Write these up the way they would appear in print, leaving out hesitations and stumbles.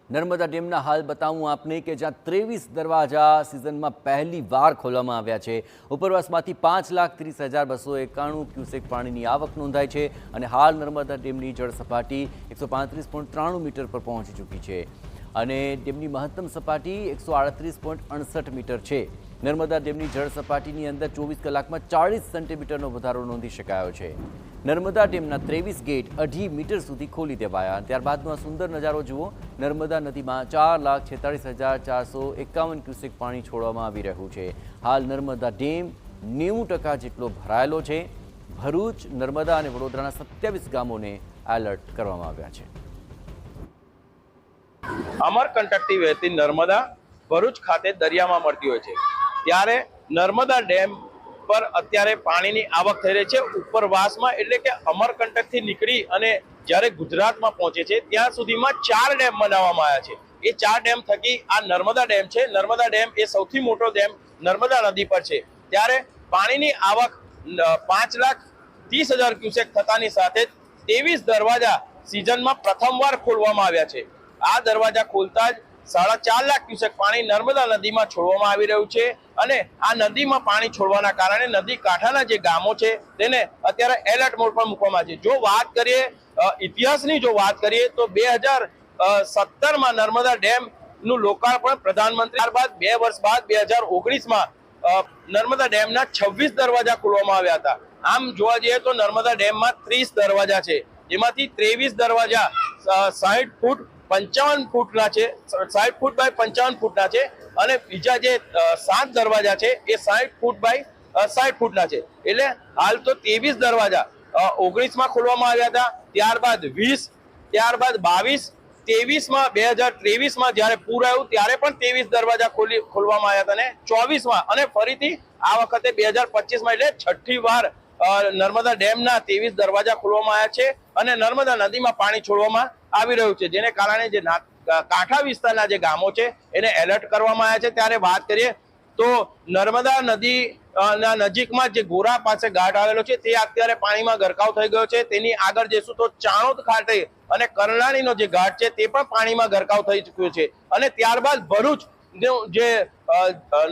નર્મદા ડેમના હાલ બતાવું આપને કે જ્યાં 23 દરવાજા સિઝનમાં પહેલી વાર ખોલવામાં આવ્યા છે। ઉપરવાસમાંથી 5,30,291 ક્યુસેક પાણીની આવક નોંધાઈ છે અને હાલ નર્મદા ડેમની જળ સપાટી 135.93 મીટર પર પહોંચી ચૂકી છે અને ડેમની મહત્તમ સપાટી 138.68 મીટર છે। નર્મદા ડેમની જળ સપાટીની અંદર 24 કલાકમાં 40 સેન્ટીમીટરનો વધારો નોંધી શકાયો છે। નર્મદા ડેમના 23 ગેટ 2.5 મીટર સુધી ખોલી દેવાયા। ત્યારબાદનો આ સુંદર નજારો જુઓ। નર્મદા નદીમાં 4,46,451 ક્યુસેક પાણી છોડવામાં આવી રહ્યું છે। હાલ નર્મદા ડેમ 90% જેટલો ભરાયેલો છે। ભરૂચ, નર્મદા અને વડોદરાના 27 ગામોને એલર્ટ કરવામાં આવ્યા છે। અમરકંટકથી વહેતી નર્મદા ભરૂચ ખાતે દરિયામાં મળતી હોય છે, ત્યારે નર્મદા ડેમ પર અત્યારે પાણીની આવક થઈ રહી છે ઉપરવાસમાં, એટલે કે અમરકંટકથી નીકળી અને જ્યારે ગુજરાતમાં પહોંચે છે ત્યાં સુધીમાં 4 ડેમ બનાવવામાં આવ્યા છે। એ 4 ડેમ થકી આ નર્મદા ડેમ છે। નર્મદા ડેમ એ સૌથી મોટો ડેમ નર્મદા નદી પર છે, ત્યારે પાણીની આવક 5,30,000 ક્યુસેક થતાની સાથે 23 દરવાજા સિઝનમાં પ્રથમવાર ખોલવામાં આવ્યા છે। આ દરવાજા ખોલતા જ 4.5 લાખ ક્યુસેક પાણી નર્મદા નદીમાં છોડવામાં આવી રહ્યું છે અને આ નદીમાં પાણી છોડવાના કારણે નદી કાંઠાના જે ગામો છે તેને અત્યારે એલર્ટ મોડ પર મૂકવામાં આવે છે। જો વાત કરીએ ઇતિહાસની, જો વાત કરીએ તો 2017માં નર્મદા ડેમનું લોકાર્પણ પ્રધાનમંત્રી, ત્યારબાદ 2 વર્ષ બાદ 2019માં નર્મદા ડેમના 26 દરવાજા ખોલવામાં આવ્યા હતા। આમ જોવા જઈએ તો નર્મદા ડેમમાં 30 દરવાજા છે, જેમાંથી 23 દરવાજા 60 ફૂટ 55 ફૂટના છે, 60 ફૂટ બાય 55 ફૂટના છે અને બીજા જે 7 દરવાજા છે એ 60 ફૂટ બાય 60 ફૂટના છે। એટલે હાલ તો 23 દરવાજા 19માં ખોલવામાં આવ્યા હતા, ત્યારબાદ 20, ત્યારબાદ 22, 23માં 2023માં જ્યારે પૂર આવ્યું ત્યારે પણ 23 દરવાજા ખોલવામાં આવ્યા હતા અને 24માં અને ફરીથી આ વખતે 2025માં એટલે છઠ્ઠી વાર નર્મદા ડેમના 23 દરવાજા ખોલવામાં આવ્યા છે અને નર્મદા નદીમાં પાણી છોડવામાં આવી રહ્યું છે, જેને કારણે જે કાંઠા વિસ્તારના જે ગામો છે એને એલર્ટ કરવામાં આવ્યા છે। ત્યારે વાત કરીએ તો નર્મદા નદી ના નજીકમાં જે ગોરા પાસે ઘાટ આવેલો છે તે અત્યારે પાણીમાં ગરકાવ થઈ ગયો છે। તેની આગળ જઈશું તો ચાણોદ ખાતે અને કરણાણીનો જે ઘાટ છે તે પણ પાણીમાં ગરકાવ થઈ ચૂક્યો છે અને ત્યારબાદ ભરૂચ જે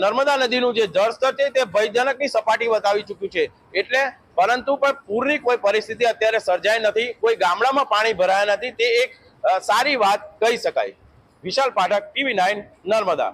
નર્મદા નદીનું જે જળસ્તર છે તે ભયજનકની સપાટી બતાવી ચૂક્યું છે। એટલે પરંતુ પણ પૂરની કોઈ પરિસ્થિતિ અત્યારે સર્જાઈ નથી, કોઈ ગામડામાં પાણી ભરાયા નથી, તે એક સારી વાત કહી શકાય। વિશાલ પાઠક, TV9 નર્મદા।